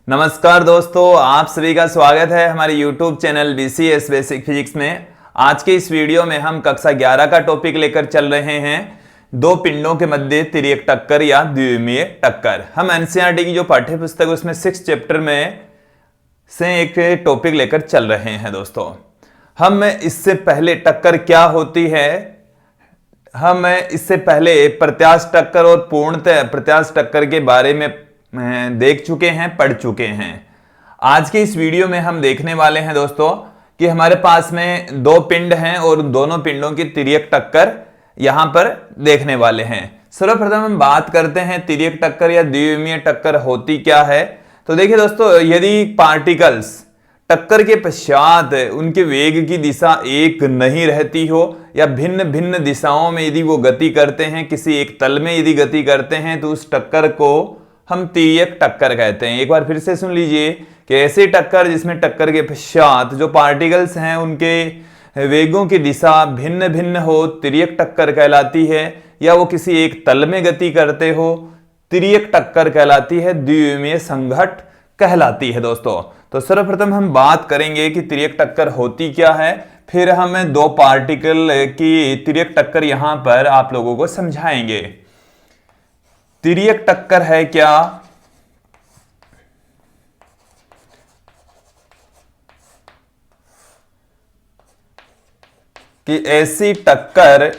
नमस्कार दोस्तों, आप सभी का स्वागत है हमारे YouTube channel BCS basic physics में। आज के इस वीडियो में हम कक्षा 11 का टॉपिक लेकर चल रहे हैं, दो पिंडों के मध्य तिर्यक टक्कर या द्विविमीय टक्कर। हम एनसीईआरटी की जो पाठ्य पुस्तक है उसमें 6 चैप्टर में से एक टॉपिक लेकर चल रहे हैं दोस्तों। हम इससे पहले टक्कर क्या होती है, हम इससे पहले प्रत्यास्थ टक्कर और पूर्णतः प्रत्यास्थ टक्कर के बारे में देख चुके हैं, पढ़ चुके हैं। आज के इस वीडियो में हम देखने वाले हैं दोस्तों कि हमारे पास में दो पिंड हैं और दोनों पिंडों की तिर्यक टक्कर यहां पर देखने वाले हैं। सर्वप्रथम हम बात करते हैं तिर्यक टक्कर या द्विविमीय टक्कर होती क्या है। तो देखिए दोस्तों, यदि पार्टिकल्स टक्कर के पश्चात उनके वेग की दिशा एक नहीं रहती हो या भिन्न भिन्न दिशाओं में यदि वो गति करते हैं, किसी एक तल में यदि गति करते हैं, तो उस टक्कर को हम तिर्यक टक्कर कहते हैं। एक बार फिर से सुन लीजिए कि ऐसी टक्कर जिसमें टक्कर के पश्चात जो पार्टिकल्स हैं उनके वेगों की दिशा भिन्न भिन्न हो, तिर्यक टक्कर कहलाती है। या वो किसी एक तल में गति करते हो, तिर्यक टक्कर कहलाती है, द्विविमीय संघट्ट कहलाती है दोस्तों। तो सर्वप्रथम हम बात करेंगे कि तिर्यक टक्कर होती क्या है, फिर हम दो पार्टिकल की तिर्यक टक्कर यहां पर आप लोगों को समझाएंगे। तिर्यक टक्कर है क्या? कि ऐसी टक्कर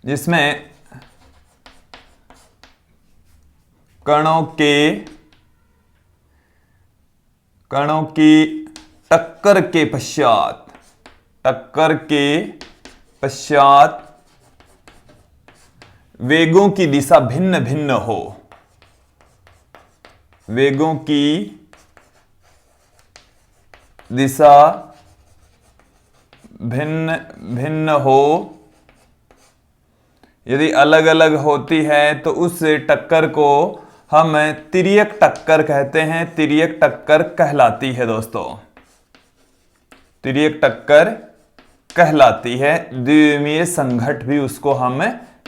जिसमें कणों की टक्कर के पश्चात वेगों की दिशा भिन्न भिन्न हो, वेगों की दिशा भिन्न भिन्न हो, यदि अलग अलग होती है तो उस टक्कर को हम तिर्यक टक्कर कहते हैं, तिर्यक टक्कर कहलाती है दोस्तों, तिर्यक टक्कर कहलाती है। द्विविमीय संघट्ट भी उसको हम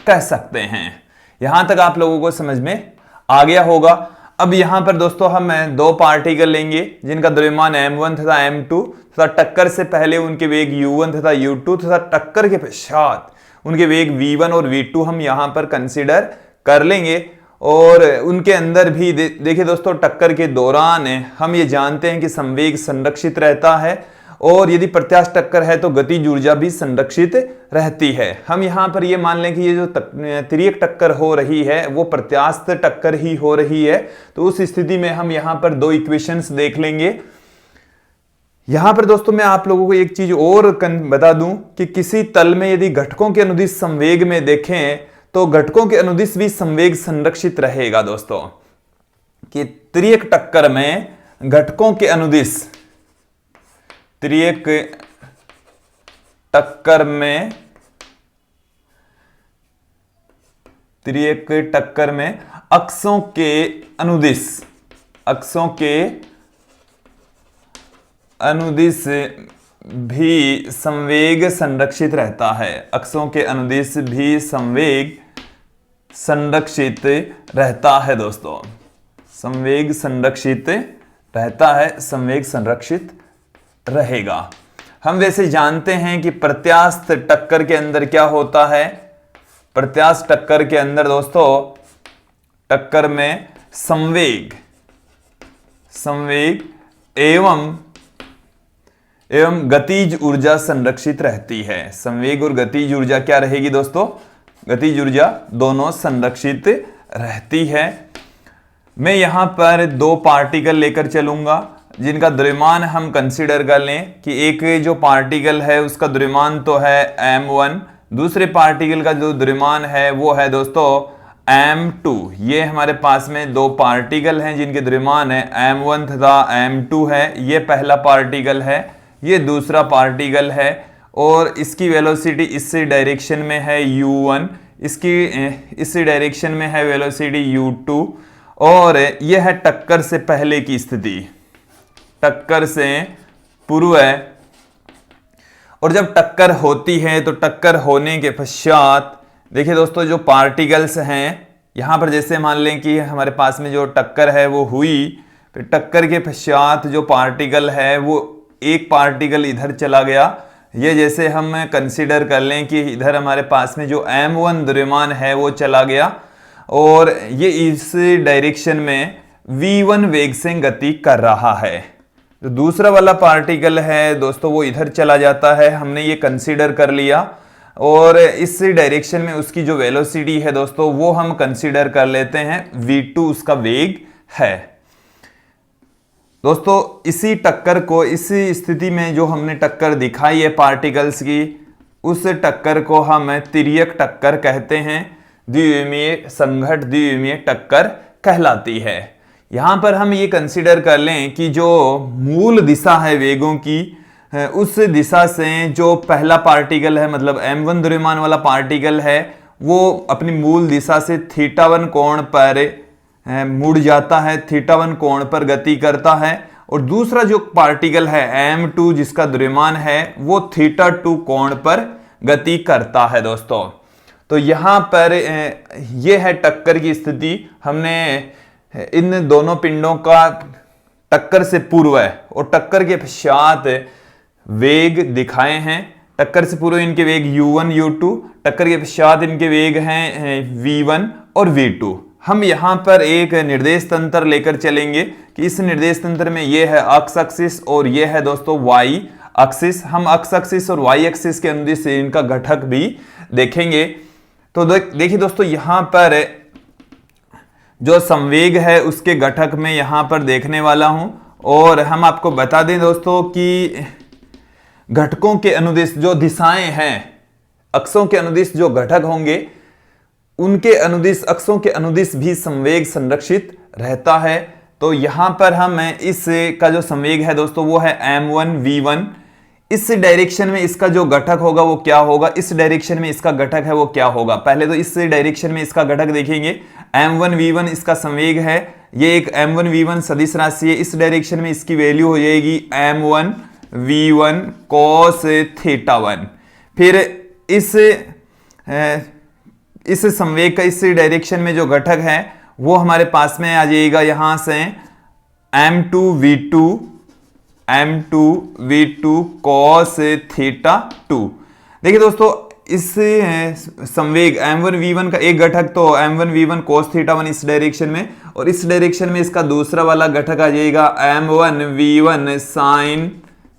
कह सकते हैं। यहां तक आप लोगों को समझ में आ गया होगा। अब यहां पर दोस्तों हम दो पार्टिकल लेंगे जिनका द्रव्यमान m1 तथा m2 तथा टक्कर से पहले उनके वेग u1 तथा u2 तथा टक्कर के पश्चात उनके वेग v1 और v2 हम यहां पर कंसीडर कर लेंगे। और उनके अंदर भी देखिए दोस्तों, टक्कर के दौरान हम ये जानते हैं कि संवेग संरक्षित रहता है और यदि प्रत्यास्थ टक्कर है तो गतिज ऊर्जा भी संरक्षित रहती है। हम यहां पर ये मान लें कि ये जो तिर्यक टक्कर हो रही है वो प्रत्यास्थ टक्कर ही हो रही है। तो उस स्थिति में हम यहां पर दो इक्वेशंस देख लेंगे। यहां पर दोस्तों मैं आप लोगों को एक चीज और बता दूं कि किसी तल में यदि घटकों के अनुदिश संवेग में देखें तो घटकों के अनुदिश भी संवेग संरक्षित रहेगा दोस्तों। कि तिर्यक टक्कर में घटकों के अनुदिश, तिर्यक टक्कर में अक्षों के अनुदिश भी संवेग संरक्षित रहता है, अक्षों के अनुदिश भी संवेग संरक्षित रहता है दोस्तों, संवेग संरक्षित रहता है, संवेग संरक्षित रहेगा। हम वैसे जानते हैं कि प्रत्यास्थ टक्कर के अंदर क्या होता है। प्रत्यास्थ टक्कर के अंदर दोस्तों टक्कर में संवेग एवं गतिज ऊर्जा संरक्षित रहती है। संवेग और गतिज ऊर्जा क्या रहेगी दोस्तों? गतिज ऊर्जा दोनों संरक्षित रहती है। मैं यहां पर दो पार्टिकल लेकर चलूंगा जिनका द्रव्यमान हम कंसीडर कर लें कि एक जो पार्टिकल है उसका द्रव्यमान तो है m1, दूसरे पार्टिकल का जो द्रव्यमान है वो है दोस्तों m2। ये हमारे पास में दो पार्टिकल हैं जिनके द्रव्यमान है m1 तथा m2 है। ये पहला पार्टिकल है, ये दूसरा पार्टिकल है और इसकी वेलोसिटी इस डायरेक्शन में है u1, इसकी इस डायरेक्शन में है वेलोसिटी u2 और यह है टक्कर से पहले की स्थिति, टक्कर से पूर्व है। और जब टक्कर होती है तो टक्कर होने के पश्चात देखिए दोस्तों, जो पार्टिकल्स हैं यहां पर, जैसे मान लें कि हमारे पास में जो टक्कर है वो हुई, फिर टक्कर के पश्चात जो पार्टिकल है वो एक पार्टिकल इधर चला गया। ये जैसे हम कंसीडर कर लें कि इधर हमारे पास में जो m1 द्रव्यमान है वो चला गया और ये इस डायरेक्शन में v1 वेग से गति कर रहा है। तो दूसरा वाला पार्टिकल है दोस्तों वो इधर चला जाता है, हमने ये कंसीडर कर लिया और इस डायरेक्शन में उसकी जो वेलोसिटी है दोस्तों वो हम कंसीडर कर लेते हैं v2 उसका वेग है। दोस्तों इसी टक्कर को, इसी स्थिति में जो हमने टक्कर दिखाई है पार्टिकल्स की, उस टक्कर को हम तिर्यक टक्कर कहते हैं, द्विविमीय संघट द्विविमीय टक्कर कहलाती है। यहां पर हम ये कंसीडर कर लें कि जो मूल दिशा है वेगों की, उस दिशा से जो पहला पार्टिकल है मतलब m1 द्रव्यमान वाला पार्टिकल है वो अपनी मूल दिशा से θ1 कोण पर मुड़ जाता है, θ1 कोण पर गति करता है, और दूसरा जो पार्टिकल है m2 जिसका द्रव्यमान है वो θ2 कोण पर गति करता है दोस्तों। तो यहां पर यह है टक्कर की स्थिति। हमने इन दोनों पिंडों का टक्कर से पूर्व और टक्कर के पश्चात वेग दिखाए हैं। टक्कर से पूर्व इनके वेग u1 u2, टक्कर के पश्चात इनके वेग हैं v1 और v2। हम यहां पर एक निर्देश तंत्र लेकर चलेंगे कि इस निर्देश तंत्र में ये है x एक्सिस और ये है दोस्तों y एक्सिस। हम x एक्सिस और y एक्सिस के अनुदिश से इनका घटक भी देखेंगे। तो देखिए दोस्तों, यहां पर जो संवेग है उसके घटक में यहां पर देखने वाला हूं, और हम आपको बता दें दोस्तों कि घटकों के अनुदिश जो दिशाएं हैं, अक्षों के अनुदिश जो घटक होंगे उनके अनुदिश, अक्षों के अनुदिश भी संवेग संरक्षित रहता है। तो यहां पर हम इस का जो संवेग है दोस्तों वो है m1 v1। इस डायरेक्शन में इसका जो घटक होगा वो क्या होगा, इस डायरेक्शन में इसका घटक है वो क्या होगा। पहले तो इस डायरेक्शन में इसका घटक देखेंगे, m1 v1 इसका संवेग है, ये एक m1 v1 सदिश राशि है। इस डायरेक्शन में इसकी वैल्यू हो जाएगी m1 v1 cos θ1। फिर इस संवेग का इस डायरेक्शन में जो घटक है वो हमारे पास में आ जाएगा यहां से m2 v2 cos θ2। देखिए दोस्तों, इस संवेग m1 v1 का एक घटक तो m1 v1 cos θ1 इस डायरेक्शन में, और इस डायरेक्शन में इसका दूसरा वाला घटक आ जाएगा m1 v1 sin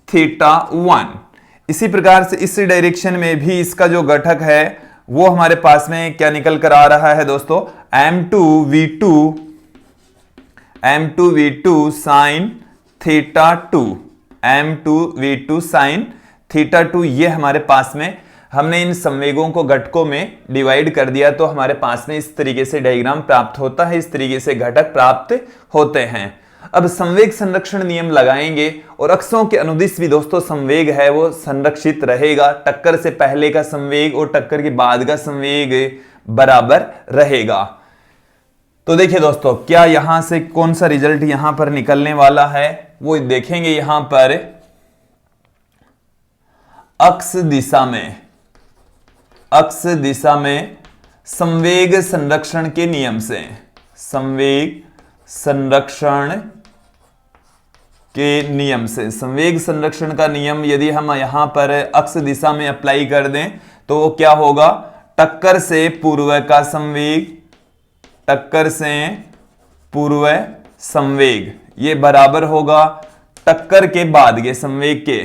θ1। इसी प्रकार से इस डायरेक्शन में भी इसका जो घटक है वो हमारे पास में क्या निकल कर आ रहा है दोस्तों, m2 v2 sin θ2, m2 v2 sin θ2। ये हमारे पास में, हमने इन संवेगों को घटकों में डिवाइड कर दिया तो हमारे पास में इस तरीके से डायग्राम प्राप्त होता है, इस तरीके से घटक प्राप्त होते हैं। अब संवेग संरक्षण नियम लगाएंगे और अक्षों के अनुदिश भी दोस्तों संवेग है वो संरक्षित रहेगा। टक्कर से पहले का संवेग और टक्कर के बाद का संवेग बराबर रहेगा। तो देखिए दोस्तों, क्या यहां से कौन सा रिजल्ट यहां पर निकलने वाला है वो देखेंगे। यहां पर अक्ष दिशा में संवेग संरक्षण के नियम से, संवेग संरक्षण के नियम से, संवेग संरक्षण का नियम यदि हम यहां पर अक्ष दिशा में अप्लाई कर दें तो वो क्या होगा, टक्कर से पूर्व का संवेग, टक्कर से पूर्व संवेग ये बराबर होगा टक्कर के बाद के संवेग के,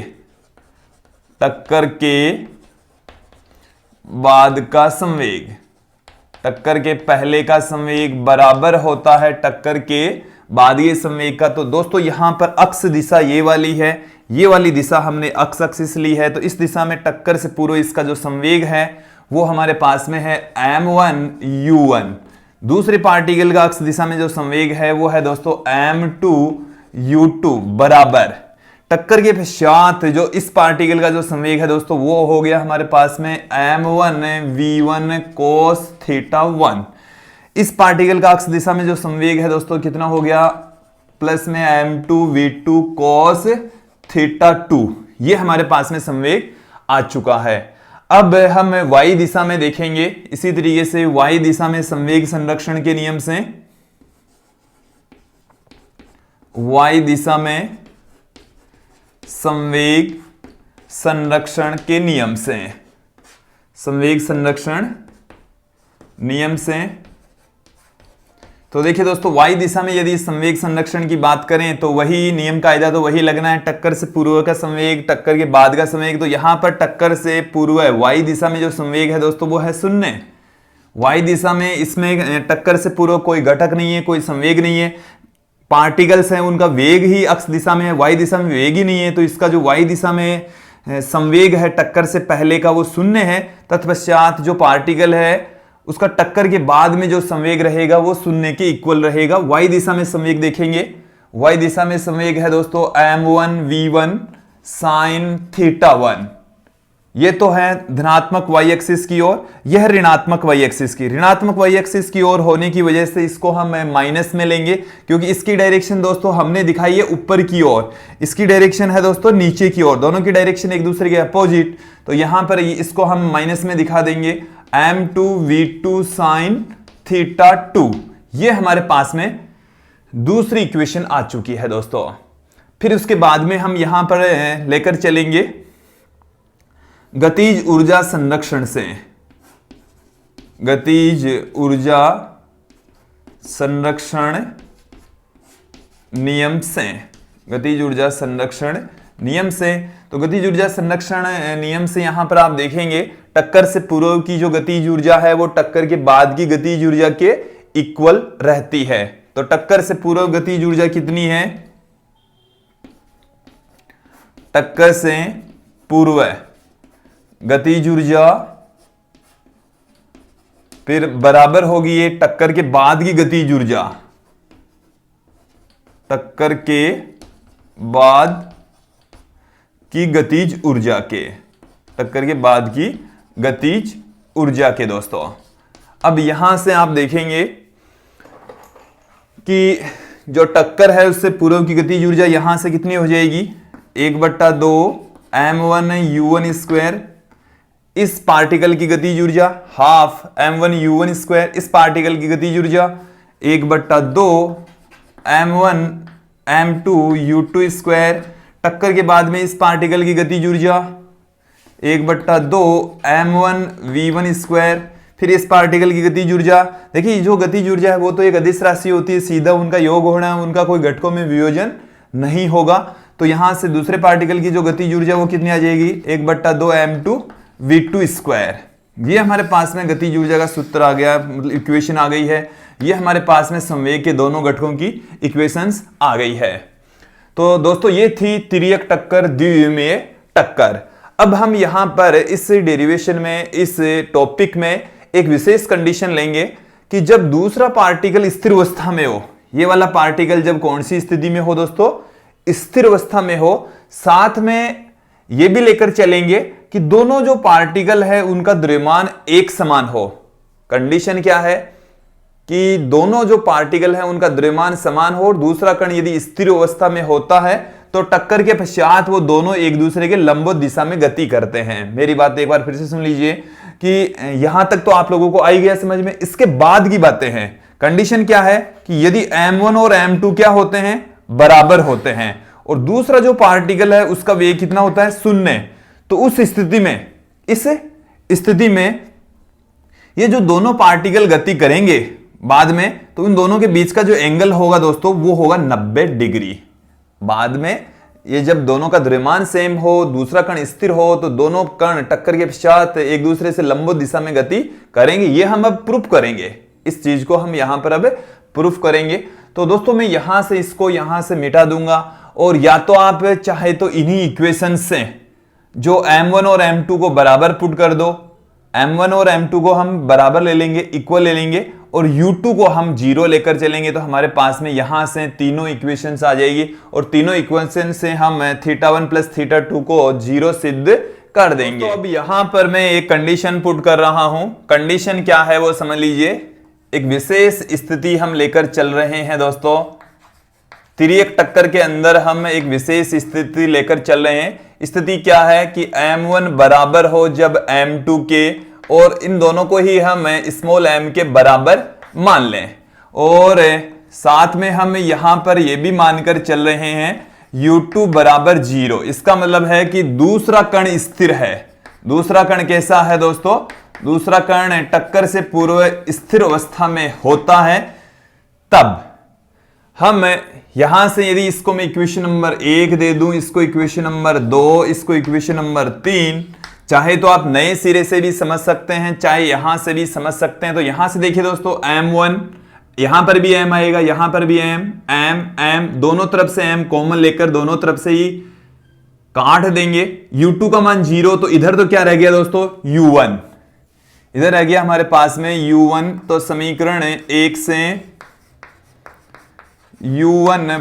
टक्कर के बाद का संवेग। टक्कर के पहले का संवेग बराबर होता है टक्कर के बाद ये संवेग का। तो दोस्तों यहां पर अक्ष दिशा ये वाली है, ये वाली दिशा हमने अक्ष एक्सिस ली है, तो इस दिशा में टक्कर से पूर्व इसका जो संवेग है वो हमारे पास में है m1 u1। दूसरे पार्टिकल का अक्ष दिशा में जो संवेग है वो है दोस्तों m2 u2 बराबर टक्कर के पश्चात जो इस पार्टिकल का जो संवेग है दोस्तों वो हो गया हमारे पास में m1 v1 cos θ1। इस पार्टिकल का अक्ष दिशा में जो संवेग है दोस्तों कितना हो गया, प्लस में m2 v2 cos θ2। ये हमारे पास में संवेग आ चुका है। अब हम y दिशा में देखेंगे, इसी तरीके से y दिशा में संवेग संरक्षण के नियम से, y दिशा में संवेग संरक्षण के नियम से, संवेग संरक्षण नियम से। तो देखिए दोस्तों, y दिशा में यदि संवेग संरक्षण की बात करें तो वही नियम कायदा तो वही लगना है, टक्कर से पूर्व का संवेग, टक्कर के बाद का संवेग। तो यहां पर टक्कर से पूर्व है, y दिशा में जो संवेग है दोस्तों वो है 0। y दिशा में इसमें टक्कर से पूर्व कोई घटक नहीं है, कोई संवेग नहीं है, पार्टिकल्स हैं उनका वेग ही अक्ष दिशा में है, y दिशा में वेग ही नहीं है। तो इसका जो y दिशा में संवेग है टक्कर से पहले का वो 0 है। तत्पश्चात जो पार्टिकल है उसका टक्कर के बाद में जो संवेग रहेगा वो 0 के इक्वल रहेगा। y दिशा में संवेग देखेंगे, y दिशा में संवेग है दोस्तों m1 v1 sin θ1। ये तो है धनात्मक y एक्सिस की ओर, यह ऋणात्मक y एक्सिस की। ऋणात्मक y एक्सिस की ओर होने की वजह से इसको हम माइनस में लेंगे, क्योंकि इसकी डायरेक्शन दोस्तों हमने दिखाई है ऊपर की ओर, इसकी डायरेक्शन है दोस्तों नीचे की ओर, दोनों की डायरेक्शन एक दूसरे के अपोजिट। तो यहां पर इसको हम माइनस में दिखा देंगे, m2 v2 sin θ2। ये हमारे पास में दूसरी इक्वेशन आ चुकी है दोस्तों। फिर उसके बाद में हम यहां पर लेकर चलेंगे गतिज ऊर्जा संरक्षण से, गतिज ऊर्जा संरक्षण नियम से, गतिज ऊर्जा संरक्षण नियम से। तो गतिज ऊर्जा संरक्षण नियम से यहां पर आप देखेंगे टक्कर से पूर्व की जो गतिज ऊर्जा है वो टक्कर के बाद की गतिज ऊर्जा के इक्वल रहती है। तो टक्कर से पूर्व गतिज ऊर्जा कितनी है, टक्कर से पूर्व गतिज ऊर्जा फिर बराबर होगी ये टक्कर के बाद की गतिज ऊर्जा, टक्कर के बाद की गतिज ऊर्जा के, टक्कर के बाद की गतिज ऊर्जा के दोस्तों। अब यहां से आप देखेंगे कि जो टक्कर है उससे पूर्व की गतिज ऊर्जा यहां से कितनी हो जाएगी, 1/2 m1 u1 स्क्वायर, इस पार्टिकल की गतिज ऊर्जा हाफ m1 u1 स्क्वायर, इस पार्टिकल की गतिज ऊर्जा 1/2 m1 m2 u2 स्क्वायर, टक्कर के बाद में इस पार्टिकल की गतिज ऊर्जा 1/2 m1 v1 स्क्वायर, फिर इस पार्टिकल की गतिज ऊर्जा। देखिए जो गतिज ऊर्जा है वो तो एक अदिश राशि होती है, सीधा उनका योग होना है, उनका कोई घटकों में वियोजन नहीं होगा। तो यहां से दूसरे पार्टिकल की जो गतिज ऊर्जा वो कितनी आ जाएगी, 1/2 m2 v2 स्क्वायर। ये हमारे पास में गतिज ऊर्जा का सूत्र आ गया, मतलब इक्वेशन आ गई है। ये हमारे पास में संवेग के दोनों घटकों की इक्वेशंस आ गई है। तो दोस्तों ये थी तिर्यक टक्कर, द्विविमीय टक्कर। अब हम यहां पर इस डेरिवेशन में, इस टॉपिक में एक विशेष कंडीशन लेंगे कि जब दूसरा पार्टिकल स्थिर अवस्था में हो, ये वाला पार्टिकल जब कौन सी स्थिति में हो दोस्तों, स्थिर अवस्था में हो, साथ में ये भी लेकर चलेंगे कि दोनों जो पार्टिकल है उनका द्रव्यमान एक समान हो। कंडीशन क्या है कि दोनों जो पार्टिकल है उनका द्रव्यमान समान हो, और दूसरा कण यदि स्थिर अवस्था में होता है तो टक्कर के पश्चात वो दोनों एक दूसरे के लंबवत दिशा में गति करते हैं। मेरी बात एक बार फिर से सुन लीजिए कि यहां तक तो आप लोगों को आई गया समझ में। इसके बाद की बातें हैं। कंडीशन क्या है कि यदि m1 और m2 क्या होते हैं, बराबर होते हैं, और दूसरा जो पार्टिकल है उसका वेग कितना होता है, 0। तो उस स्थिति में, इस स्थिति में ये जो दोनों पार्टिकल गति करेंगे बाद में, तो इन दोनों के बीच का जो एंगल होगा दोस्तों वो होगा 90 डिग्री। बाद में ये जब दोनों का द्रव्यमान सेम हो, दूसरा कण स्थिर हो, तो दोनों कण टक्कर के पश्चात एक दूसरे से लंबवत दिशा में गति करेंगे। ये हम अब प्रूफ करेंगे, इस चीज को हम यहां पर अब प्रूफ करेंगे। तो दोस्तों मैं यहां से इसको यहां से मिटा दूंगा, और या तो आप चाहे तो इन्हीं इक्वेशन से जो m1 और m2 को बराबर पुट कर दो, m1 और m2 को हम बराबर ले लेंगे, इक्वल ले लेंगे, और u2 को हम 0 लेकर चलेंगे। तो हमारे पास में यहां से तीनों इक्वेशंस आ जाएगी, और तीनों इक्वेशन से हम θ1 प्लस θ2 को 0 सिद्ध कर देंगे। तो अब यहां पर मैं एक कंडीशन पुट कर रहा हूं। कंडीशन क्या है वो समझ लीजिए। एक विशेष स्थिति हम लेकर चल रहे हैं दोस्तों, तिर्यक टक्कर के अंदर हम एक विशेष स्थिति लेकर चल रहे हैं। स्थिति क्या है कि m1 बराबर हो जब m2 के, और इन दोनों को ही हम स्मॉल m के बराबर मान लें, और साथ में हम यहां पर यह भी मानकर चल रहे हैं u2 बराबर 0। इसका मतलब है कि दूसरा कण स्थिर है। दूसरा कण कैसा है दोस्तों? दूसरा कण टक्कर से पूर्व स्थिर अवस्था में होता है। तब हम यहां से यदि इसको मैं इक्वेशन नंबर 1 दे दूं, इसको इक्वेशन नंबर 2, इसको इक्वेशन नंबर 3, चाहे तो आप नए सिरे से भी समझ सकते हैं, चाहे यहां से भी समझ सकते हैं। तो यहां से देखिए दोस्तों, m1, यहां पर भी m आएगा, यहां पर भी m दोनों तरफ से m कॉमन लेकर दोनों तरफ से ही काट देंगे। u2 का मान 0, तो इधर तो क्या रह गया दोस्तों? u1 इधर रह गया हमारे पास में u1। तो समीकरण 1 से u1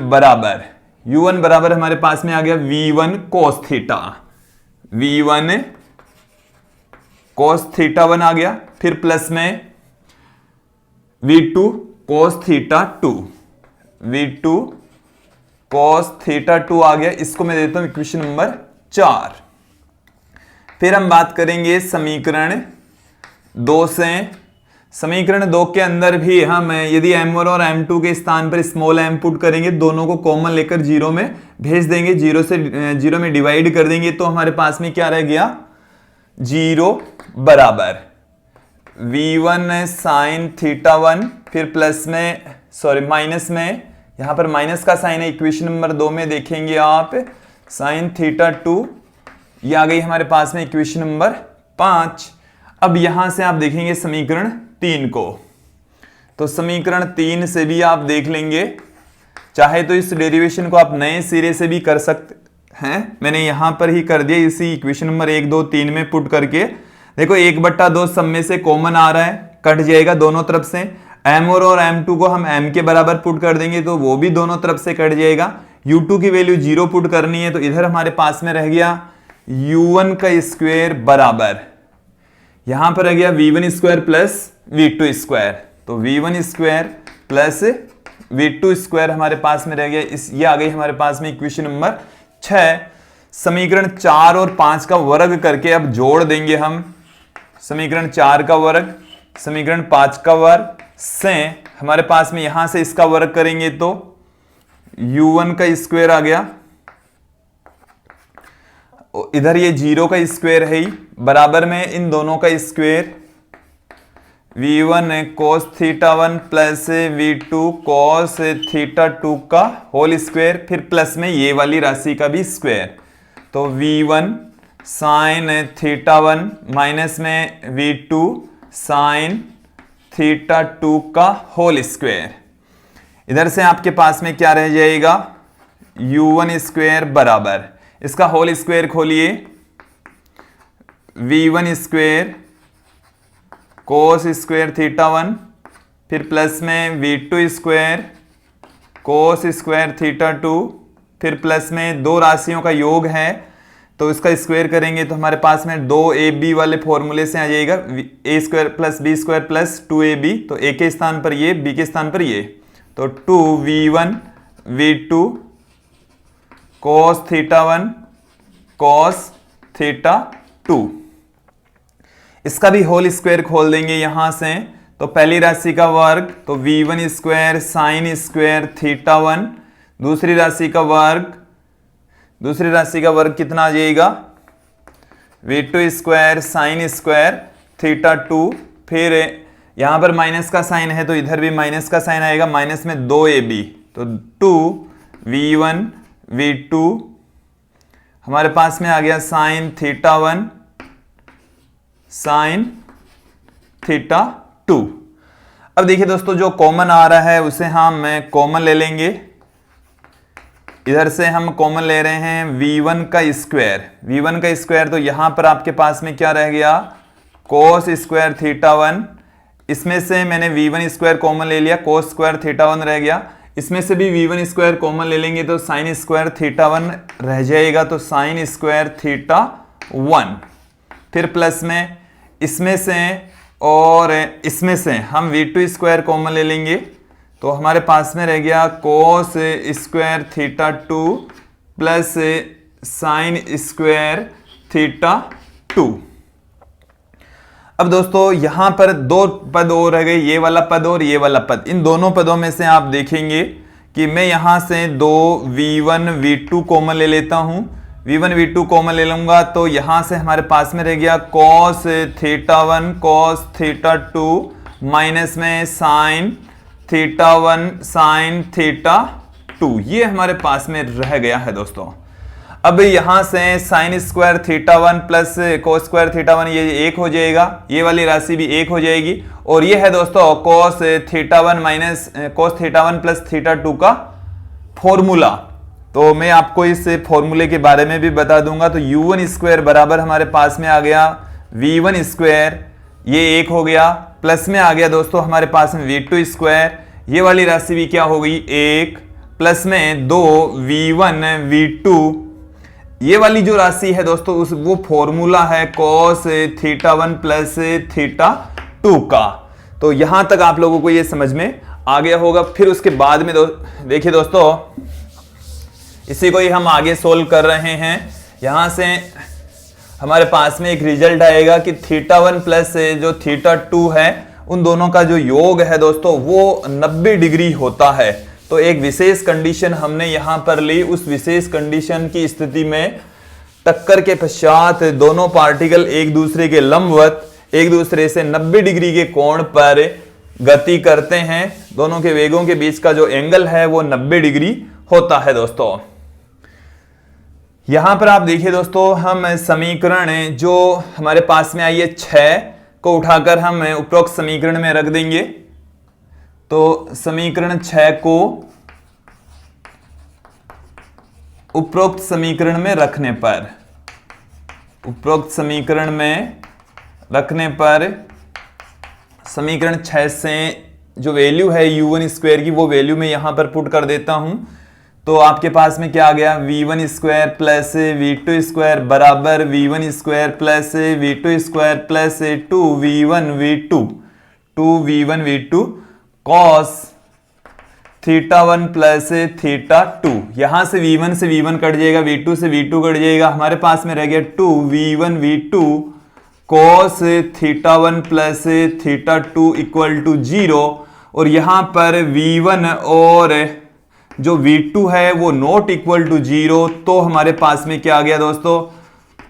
बराबर हमारे पास में आ गया v1 cos theta, v1 cos theta 1 आ गया, फिर प्लस में v2 cos theta 2, v2 cos theta 2 आ गया। इसको मैं देता हूं इक्वेशन नंबर 4। फिर हम बात करेंगे समीकरण 2 से। समीकरण 2 के अंदर भी हम यदि m1 और m2 के स्थान पर स्मॉल m पुट करेंगे, दोनों को कॉमन लेकर 0 में भेज देंगे, 0 से 0 में डिवाइड कर देंगे, तो हमारे पास में क्या रह गया? 0 बराबर v1 sin थीटा 1, फिर प्लस में माइनस में, यहां पर माइनस का साइन है, इक्वेशन नंबर 2 में देखेंगे आप sin थीटा 2, ये आ गई हमारे पास में इक्वेशन नंबर 5। अब यहां से आप देखेंगे समीकरण 3 को, तो समीकरण 3 से भी आप देख लेंगे, चाहे तो इस डेरिवेशन को आप नए सिरे से भी कर सकते हैं। मैंने यहां पर ही कर दिया, इसी इक्वेशन नंबर 1 2 3 में पुट करके। देखो 1/2 सब में से कॉमन आ रहा है, कट जाएगा दोनों तरफ से। m1 और m2 को हम m के बराबर पुट कर देंगे, तो वो भी दोनों तरफ से कट जाएगा। u2 की वैल्यू 0 पुट करनी है, तो इधर हमारे पास में रह गया u1 का स्क्वायर बराबर, यहां पर रह गया v1 square plus v2 square, तो v1 square plus v2 square हमारे पास में रह गया। ये आ गई हमारे पास में इक्वेशन नंबर 6। समीकरण 4 और 5 का वर्ग करके अब जोड़ देंगे हम। समीकरण 4 का वर्ग, समीकरण 5 का वर्ग से हमारे पास में यहां से इसका वर्ग करेंगे तो u1 का स्क्वायर आ गया, इधर ये 0 का स्क्वायर है ही, बराबर में इन दोनों का square v1 cos theta 1 plus v2 cos theta 2 का होल स्क्वायर, फिर प्लस में ये वाली राशि का भी स्क्वायर, तो v1 sin थीटा 1 माइनस में v2 sin थीटा 2 का होल स्क्वायर। इधर से आपके पास में क्या रह जाएगा? u1 स्क्वायर बराबर, इसका होल स्क्वायर खोलिए, v1 square cos square theta 1, फिर प्लस में v2 square cos square theta 2, फिर प्लस में दो राशियों का योग है, तो इसका स्क्वायर करेंगे तो हमारे पास में 2ab वाले फॉर्मूले से आ जाएगा, a square plus b square plus 2ab, तो a के स्थान पर ये, b के स्थान पर ये, तो 2v1 v2 cos theta 1 cos theta 2, इसका भी होल स्क्वायर खोल देंगे यहां से, तो पहली राशि का वर्ग तो v1 square sine square theta 1, दूसरी राशि का वर्ग कितना आ जाएगा? v2 square sine square theta 2, फिर यहां पर माइनस का साइन है तो इधर भी माइनस का साइन आएगा, माइनस में 2ab, तो 2v1 v2 हमारे पास में आ गया साइन थीटा 1 साइन थीटा 2। अब देखिए दोस्तों, जो कॉमन आ रहा है उसे हम कॉमन ले लेंगे। इधर से हम कॉमन ले रहे हैं v1 का स्क्वायर, तो यहां पर आपके पास में क्या रह गया? cos स्क्वायर थीटा 1, इसमें से मैंने v1 स्क्वायर कॉमन ले लिया, cos स्क्वायर थीटा 1 रह गया, इसमें से भी v1 स्क्वायर कॉमन ले लेंगे तो साइन स्क्वायर थीटा 1 रह जाएगा, तो साइन स्क्वायर थीटा 1, फिर प्लस में इसमें से और इसमें से हम v2 स्क्वायर कॉमन ले लेंगे, तो हमारे पास में रह गया cos square theta 2 plus sine square theta 2। अब दोस्तों यहां पर दो पद और रह गए, ये वाला पद और ये वाला पद। इन दोनों पदों में से आप देखेंगे कि मैं यहां से दो v1 v2 कॉमन ले लेता हूं। v1 v2 कॉमन ले लूंगा तो यहां से हमारे पास में रह गया cos theta 1 cos theta 2 minus में साइन थीटा 1 साइन थीटा 2। ये हमारे पास में रह गया है दोस्तों। अब यहां से sine square theta 1 plus cos square theta 1 ये एक हो जाएगा, ये वाली राशि भी एक हो जाएगी। और ये है दोस्तों cos theta 1 minus cos theta 1 plus theta 2 का फॉर्मूला। तो मैं आपको इस फॉर्मूले के बारे में भी बता दूंगा। तो u1 स्क्वायर बराबर हमारे पास में आ गया v1 स्क्वायर, ये एक हो गया, प्लस में आ गया दोस्तों हमारे पास में v2 स्क्वायर, ये वाली राशि भी क्या हो गई एक, प्लस में दो v1 v2, ये वाली जो राशि है दोस्तों उस वो फॉर्मूला है cos थीटा 1 प्लस थीटा 2 का। तो यहां तक आप लोगों को ये समझ में आ गया होगा। फिर उसके बाद में देखिए दोस्तों, इसी को ही हम आगे सोल्व कर रहे हैं। यहां से हमारे पास में एक रिजल्ट आएगा कि थीटा 1 प्लस जो थीटा 2 है उन दोनों का जो योग है दोस्तों वो 90 डिग्री होता है। तो एक विशेष कंडीशन हमने यहां पर ली। उस विशेष कंडीशन की स्थिति में टक्कर के पश्चात दोनों पार्टिकल एक दूसरे के लंबवत एक दूसरे से 90 डिग्री के कोण पर गति करते हैं। दोनों के वेगों के बीच का जो एंगल है वो 90 डिग्री होता है दोस्तों। यहां पर आप देखिए दोस्तों, हम समीकरण जो हमारे पास में आई है 6 को उठाकर हम उपरोक्त समीकरण में रख देंगे। तो समीकरण 6 को उपरोक्त समीकरण में रखने पर, उपरोक्त समीकरण में रखने पर समीकरण 6 से जो वैल्यू है u1 स्क्वायर की वो वैल्यू मैं यहां पर पुट कर देता हूं। तो आपके पास में क्या आ गया, v1 square plus v2 square बराबर v1 square plus v2 square plus 2v1 v2 2v1 v2 cos theta 1 plus theta 2। यहां से v1 से v1 कट जाएगा, v2 से v2 कट जाएगा, हमारे पास में रह गया 2v1 v2 cos theta 1 plus theta 2 equal to 0। और यहां पर v1 और जो v2 है वो नॉट इक्वल टू 0। तो हमारे पास में क्या आ गया दोस्तों,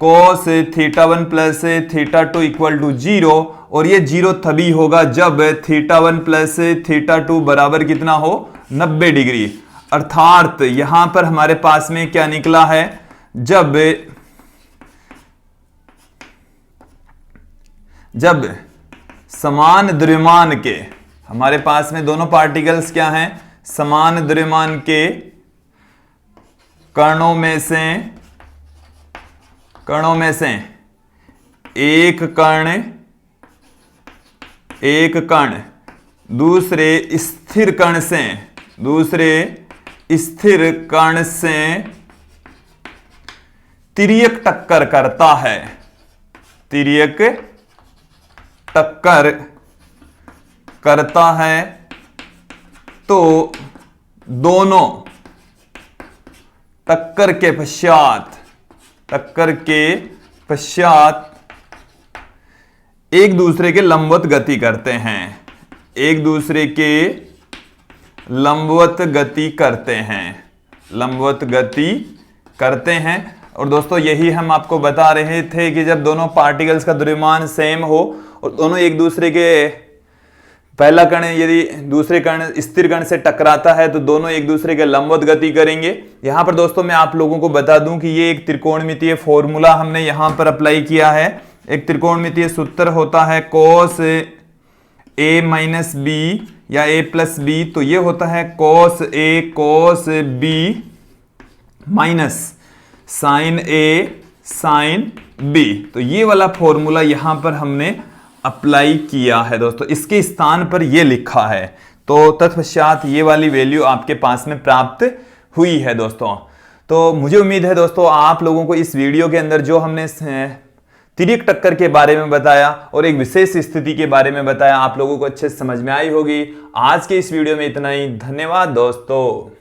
cos theta 1 plus theta 2 equal to 0। और ये 0 तभी होगा जब थीटा 1 प्लस थीटा 2 बराबर कितना हो, 90 डिग्री। अर्थात यहां पर हमारे पास में क्या निकला है, जब समान द्रव्यमान के, हमारे पास में दोनों पार्टिकल्स क्या हैं, समान द्रव्यमान के कणों में से एक कण दूसरे स्थिर कण से तिर्यक टक्कर करता है, तिर्यक टक्कर करता है, तो दोनों टक्कर के पश्चात एक दूसरे के लंबवत गति करते हैं, एक दूसरे के लंबवत गति करते हैं। और दोस्तों यही हम आपको बता रहे थे कि जब दोनों पार्टिकल्स का द्रव्यमान सेम हो और दोनों एक दूसरे के, पहला कण यदि दूसरे कण स्थिर कण से टकराता है तो दोनों एक दूसरे के लंबवत गति करेंगे। यहां पर दोस्तों मैं आप लोगों को बता दूं कि ये एक त्रिकोणमितीय फॉर्मूला हमने यहां पर अप्लाई किया है। एक त्रिकोणमितीय सूत्र होता है cos a माइनस b या a प्लस b। तो ये होता है cos a cos b minus sine a sine b। तो ये वाला फॉर्मूला यहां पर हमने अप्लाई किया है दोस्तों, इसके स्थान पर ये लिखा है। तो तत्पश्चात ये वाली वैल्यू आपके पास में प्राप्त हुई है दोस्तों। तो मुझे उम्मीद है दोस्तों आप लोगों को इस वीडियो के अंदर जो हमने तिर्यक टक्कर के बारे में बताया और एक विशेष स्थिति के बारे में बताया। आप लोगों को अच्छे से समझ में आई होगी। आज के इस वीडियो में इतना ही। धन्यवाद दोस्तों।